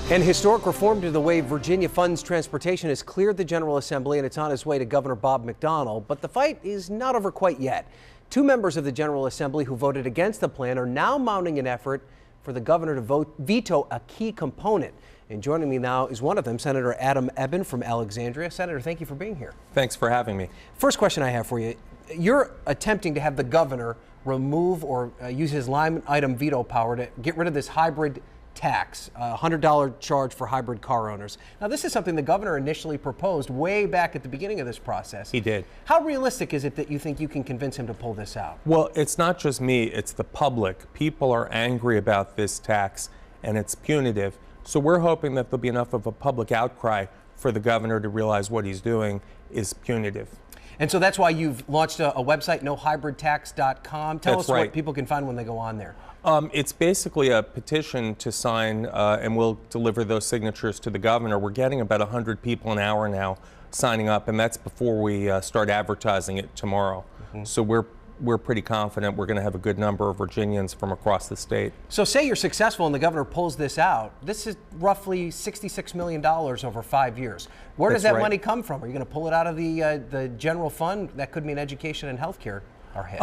And historic reform to the way Virginia funds transportation has cleared the General Assembly, and it's on its way to Governor Bob McDonnell. But the fight is not over quite yet. Two members of the General Assembly who voted against the plan are now mounting an effort for the governor to veto a key component. And joining me now is one of them, Senator Adam Ebbin from Alexandria. Senator, thank you for being here. Thanks for having me. First question I have for you. You're attempting to have the governor remove or use his line item veto power to get rid of this hybrid tax, $100 charge for hybrid car owners. Now, this is something the governor initially proposed way back at the beginning of this process. He did. How realistic is it that you think you can convince him to pull this out? Well, it's not just me, it's the public. People are angry about this tax, and it's punitive. So we're hoping that there'll be enough of a public outcry for the governor to realize what he's doing is punitive. And so that's why you've launched a website, nohybridtax.com. Tell us right. what people can find when they go on there. It's basically a petition to sign, and we'll deliver those signatures to the governor. We're getting about 100 people an hour now signing up, and that's before we start advertising it tomorrow. So we're pretty confident we're going to have a good number of Virginians from across the state. So say you're successful and the governor pulls this out. This is roughly $66 million over 5 years. Where does that money come from? Are you going to pull it out of the general fund? That could mean education and health care are hit.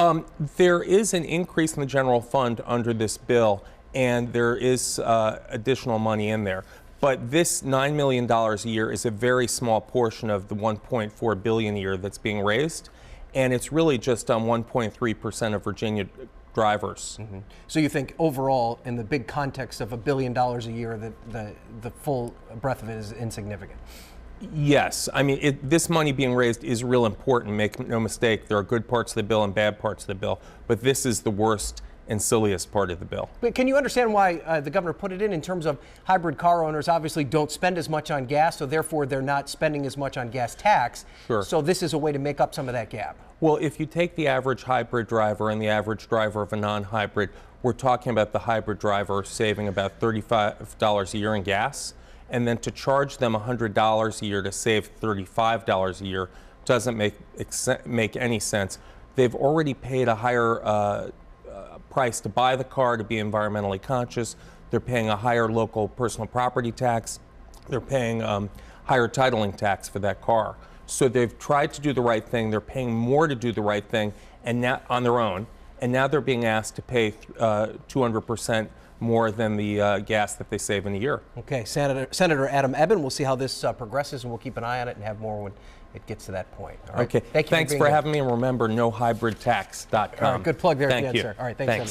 There is an increase in the general fund under this bill, and there is additional money in there. But this $9 million a year is a very small portion of the $1.4 billion a year that's being raised. And it's really just on 1.3% of Virginia drivers. So you think overall, in the big context of $1 billion a year, that the full breadth of it is insignificant? Yes. I mean, this money being raised is real important. Make no mistake, there are good parts of the bill and bad parts of the bill. But this is the worst and silliest part of the bill. But can you understand why the governor put it in terms of hybrid car owners obviously don't spend as much on gas, so therefore they're not spending as much on gas tax. Sure. So this is a way to make up some of that gap. Well, if you take the average hybrid driver and the average driver of a non-hybrid, we're talking about the hybrid driver saving about $35 a year in gas. And then to charge them $100 a year to save $35 a year doesn't make any sense. They've already paid a higher price to buy the car, to be environmentally conscious. They're paying a higher local personal property tax. They're paying higher titling tax for that car. So they've tried to do the right thing. They're paying more to do the right thing, and now on their own. And now they're being asked to pay 200% more than the gas that they save in a year. Okay, Senator Adam Ebbin. We'll see how this progresses, and we'll keep an eye on it and have more when it gets to that point. All right. Okay. Thanks for having me, and remember, nohybridtax.com. All right, good plug there. Thank you. Sir. All right, thanks. Senator.